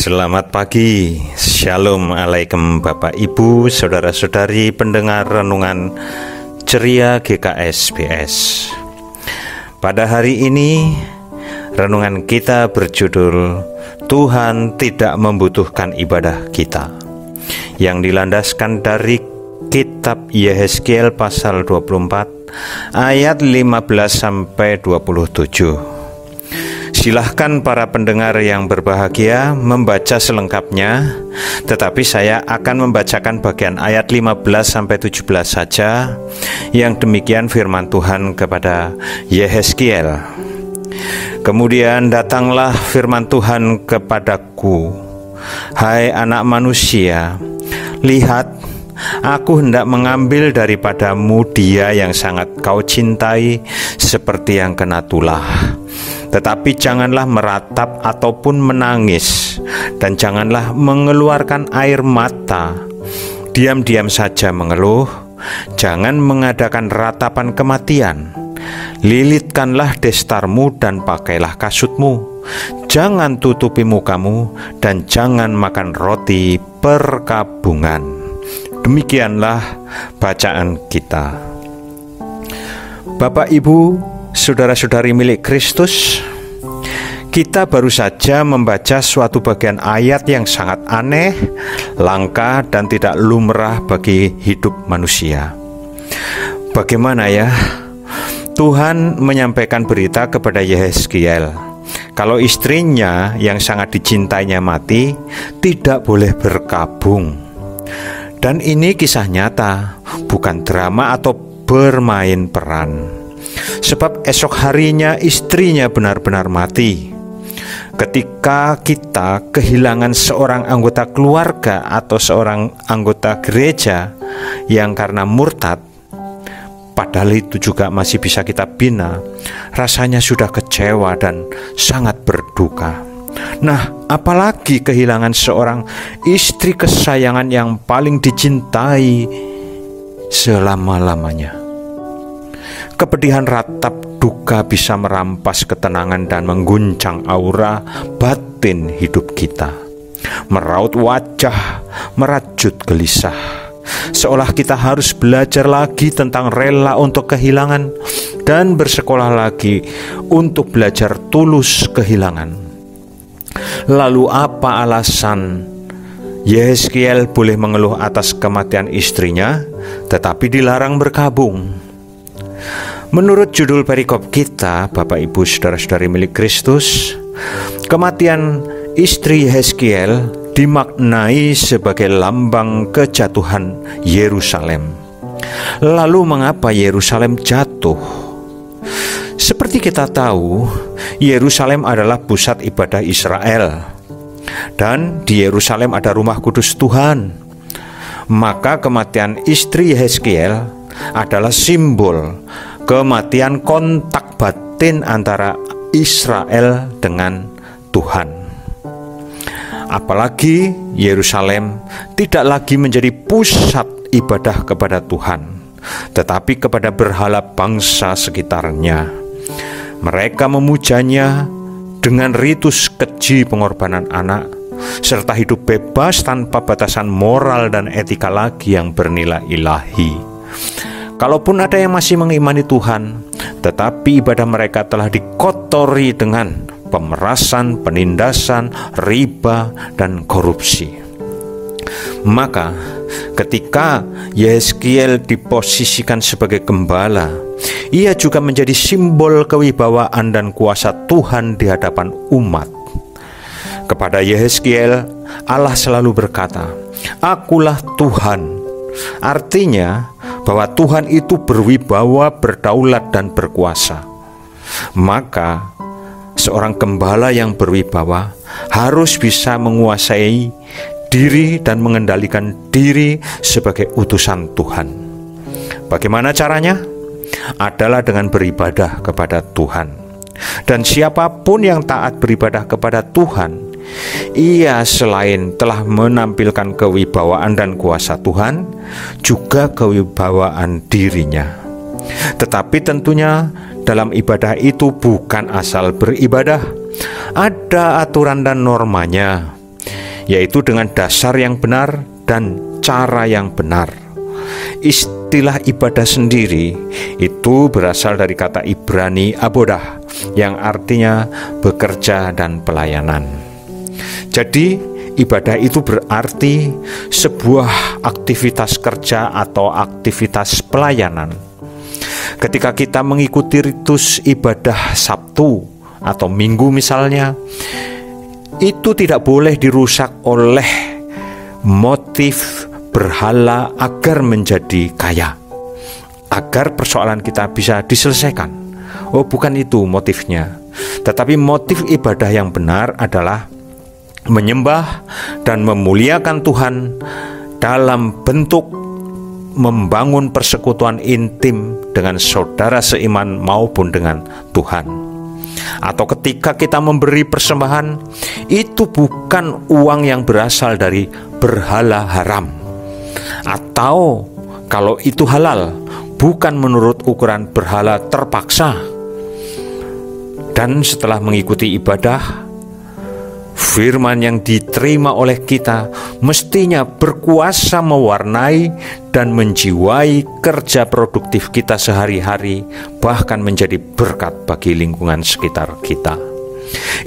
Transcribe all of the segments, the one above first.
Selamat pagi, Shalom Alaikum Bapak Ibu, Saudara-saudari pendengar Renungan Ceria GKSBS. Pada hari ini, renungan kita berjudul Tuhan Tidak Membutuhkan Ibadah Kita, yang dilandaskan dari kitab Yehezkiel pasal 24 ayat 15-27. Silahkan para pendengar yang berbahagia membaca selengkapnya, tetapi saya akan membacakan bagian ayat 15-17 saja, yang demikian firman Tuhan kepada Yehezkiel. Kemudian datanglah firman Tuhan kepadaku, hai anak manusia, lihat, aku hendak mengambil daripadamu dia yang sangat kau cintai seperti yang kena tulah. Tetapi janganlah meratap ataupun menangis, dan janganlah mengeluarkan air mata. Diam-diam saja mengeluh, jangan mengadakan ratapan kematian. Lilitkanlah destarmu dan pakailah kasutmu. Jangan tutupi mukamu dan jangan makan roti perkabungan. Demikianlah bacaan kita. Bapak, Ibu, saudara-saudari milik Kristus, kita baru saja membaca suatu bagian ayat yang sangat aneh, langka, dan tidak lumrah bagi hidup manusia. Bagaimana ya? Tuhan menyampaikan berita kepada Yehezkiel kalau istrinya yang sangat dicintainya mati, tidak boleh berkabung. Dan ini kisah nyata, bukan drama atau bermain peran. Sebab esok harinya istrinya benar-benar mati. Ketika kita kehilangan seorang anggota keluarga atau seorang anggota gereja yang karena murtad, padahal itu juga masih bisa kita bina, rasanya sudah kecewa dan sangat berduka. Nah, apalagi kehilangan seorang istri kesayangan yang paling dicintai selama-lamanya. Kepedihan ratap duka bisa merampas ketenangan dan mengguncang aura batin hidup kita. Meraut wajah, merajut gelisah. Seolah kita harus belajar lagi tentang rela untuk kehilangan dan bersekolah lagi untuk belajar tulus kehilangan. Lalu apa alasan Yehezkiel boleh mengeluh atas kematian istrinya, tetapi dilarang berkabung? Menurut judul perikop kita, Bapak Ibu Saudara-saudari milik Kristus, kematian istri Yehezkiel dimaknai sebagai lambang kejatuhan Yerusalem. Lalu mengapa Yerusalem jatuh? Seperti kita tahu, Yerusalem adalah pusat ibadah Israel, dan di Yerusalem ada rumah kudus Tuhan. Maka kematian istri Yehezkiel adalah simbol kematian kontak batin antara Israel dengan Tuhan. Apalagi Yerusalem tidak lagi menjadi pusat ibadah kepada Tuhan, tetapi kepada berhala bangsa sekitarnya. Mereka memujanya dengan ritus keji pengorbanan anak, serta hidup bebas tanpa batasan moral dan etika lagi yang bernilai ilahi. Kalaupun ada yang masih mengimani Tuhan, tetapi ibadah mereka telah dikotori dengan pemerasan, penindasan, riba, dan korupsi. Maka ketika Yehezkiel diposisikan sebagai gembala, ia juga menjadi simbol kewibawaan dan kuasa Tuhan di hadapan umat. Kepada Yehezkiel, Allah selalu berkata, "Akulah Tuhan." Artinya bahwa Tuhan itu berwibawa, berdaulat, dan berkuasa. Maka seorang gembala yang berwibawa harus bisa menguasai diri dan mengendalikan diri sebagai utusan Tuhan. Bagaimana caranya? Adalah dengan beribadah kepada Tuhan. Dan siapapun yang taat beribadah kepada Tuhan, ia selain telah menampilkan kewibawaan dan kuasa Tuhan, juga kewibawaan dirinya. Tetapi tentunya dalam ibadah itu bukan asal beribadah, ada aturan dan normanya. yaitu dengan dasar yang benar dan cara yang benar. Istilah ibadah sendiri itu berasal dari kata Ibrani abodah, yang artinya bekerja dan pelayanan. Jadi ibadah itu berarti sebuah aktivitas kerja atau aktivitas pelayanan. Ketika kita mengikuti ritus ibadah Sabtu atau Minggu misalnya, itu tidak boleh dirusak oleh motif berhala agar menjadi kaya, agar persoalan kita bisa diselesaikan. Oh, bukan itu motifnya. Tetapi motif ibadah yang benar adalah menyembah dan memuliakan Tuhan dalam bentuk membangun persekutuan intim dengan saudara seiman maupun dengan Tuhan. Atau ketika kita memberi persembahan, itu bukan uang yang berasal dari berhala haram, atau kalau itu halal, bukan menurut ukuran berhala terpaksa. Dan setelah mengikuti ibadah, firman yang diterima oleh kita mestinya berkuasa mewarnai dan menjiwai kerja produktif kita sehari-hari, bahkan menjadi berkat bagi lingkungan sekitar kita.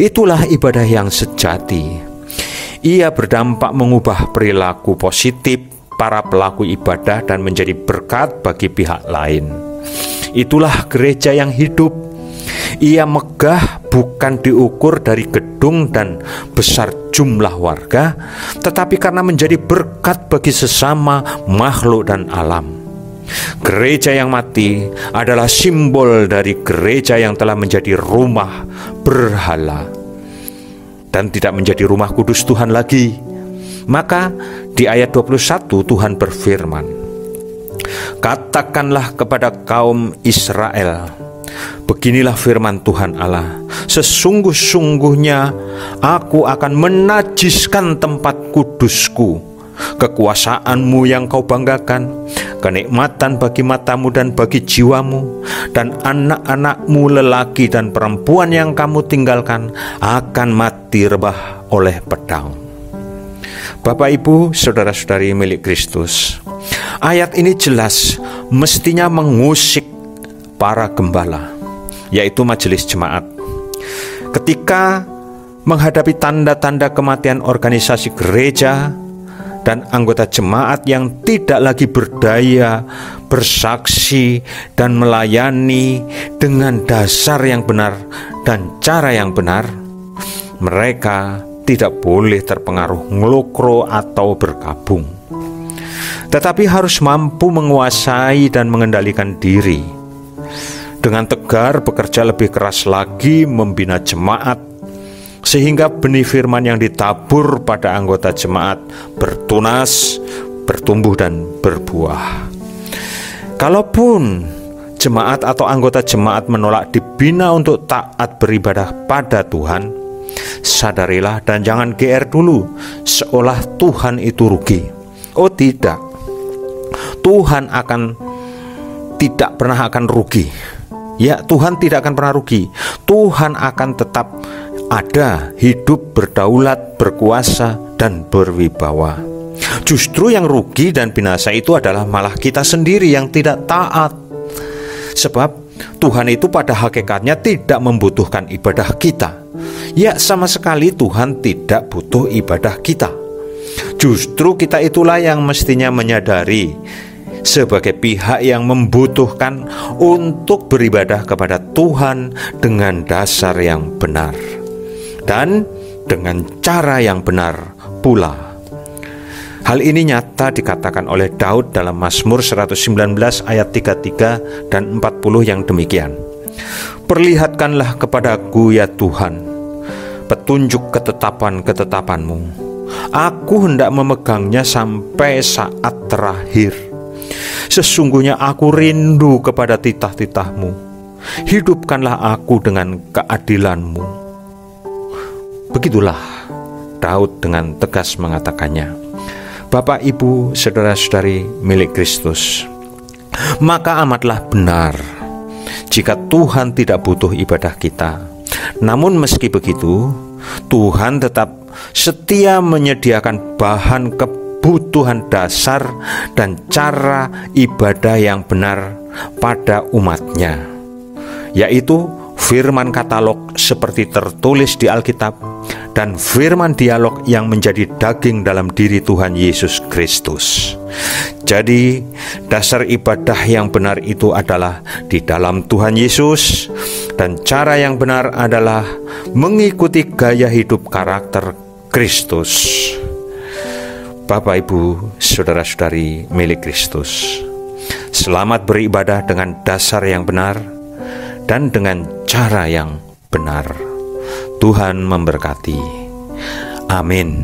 Itulah ibadah yang sejati. Ia berdampak mengubah perilaku positif para pelaku ibadah dan menjadi berkat bagi pihak lain. Itulah gereja yang hidup. Ia megah bukan diukur dari gedung dan besar jumlah warga, tetapi karena menjadi berkat bagi sesama makhluk dan alam. Gereja yang mati adalah simbol dari gereja yang telah menjadi rumah berhala dan tidak menjadi rumah kudus Tuhan lagi. Maka di ayat 21 Tuhan berfirman, "Katakanlah kepada kaum Israel, beginilah firman Tuhan Allah, sesungguh-sungguhnya aku akan menajiskan tempat kudusku, kekuasaanmu yang kau banggakan, kenikmatan bagi matamu dan bagi jiwamu, dan anak-anakmu lelaki dan perempuan yang kamu tinggalkan akan mati rebah oleh pedang." Bapak, Ibu, saudara-saudari milik Kristus, ayat ini jelas mestinya mengusik para gembala, yaitu majelis jemaat. Ketika menghadapi tanda-tanda kematian organisasi gereja dan anggota jemaat yang tidak lagi berdaya bersaksi dan melayani dengan dasar yang benar dan cara yang benar, mereka tidak boleh terpengaruh ngelokro atau bergabung, tetapi harus mampu menguasai dan mengendalikan diri. Dengan tegar bekerja lebih keras lagi membina jemaat, sehingga benih firman yang ditabur pada anggota jemaat bertunas, bertumbuh dan berbuah. Kalaupun jemaat atau anggota jemaat menolak dibina untuk taat beribadah pada Tuhan, sadarilah dan jangan GR dulu seolah Tuhan itu rugi. Oh tidak, Tuhan tidak pernah akan rugi. Ya, Tuhan tidak akan pernah rugi. Tuhan akan tetap ada, hidup, berdaulat, berkuasa, dan berwibawa. Justru yang rugi dan binasa itu adalah malah kita sendiri yang tidak taat. Sebab Tuhan itu pada hakikatnya tidak membutuhkan ibadah kita. Ya, sama sekali Tuhan tidak butuh ibadah kita. Justru kita itulah yang mestinya menyadari sebagai pihak yang membutuhkan untuk beribadah kepada Tuhan dengan dasar yang benar dan dengan cara yang benar pula. Hal ini nyata dikatakan oleh Daud dalam Mazmur 119 ayat 33 dan 40 yang demikian. "Perlihatkanlah kepadaku ya Tuhan petunjuk ketetapan-ketetapanmu. Aku hendak memegangnya sampai saat terakhir. Sesungguhnya aku rindu kepada titah-titahmu. Hidupkanlah aku dengan keadilanmu." Begitulah Daud dengan tegas mengatakannya. Bapak, Ibu, saudara-saudari milik Kristus, maka amatlah benar jika Tuhan tidak butuh ibadah kita. Namun meski begitu, Tuhan tetap setia menyediakan bahan kebutuhan dasar dan cara ibadah yang benar pada umatnya, yaitu firman katalog seperti tertulis di Alkitab dan firman dialog yang menjadi daging dalam diri Tuhan Yesus Kristus. Jadi dasar ibadah yang benar itu adalah di dalam Tuhan Yesus, dan cara yang benar adalah mengikuti gaya hidup karakter Kristus. Bapak, Ibu, saudara-saudari milik Kristus, selamat beribadah dengan dasar yang benar dan dengan cara yang benar. Tuhan memberkati. Amin.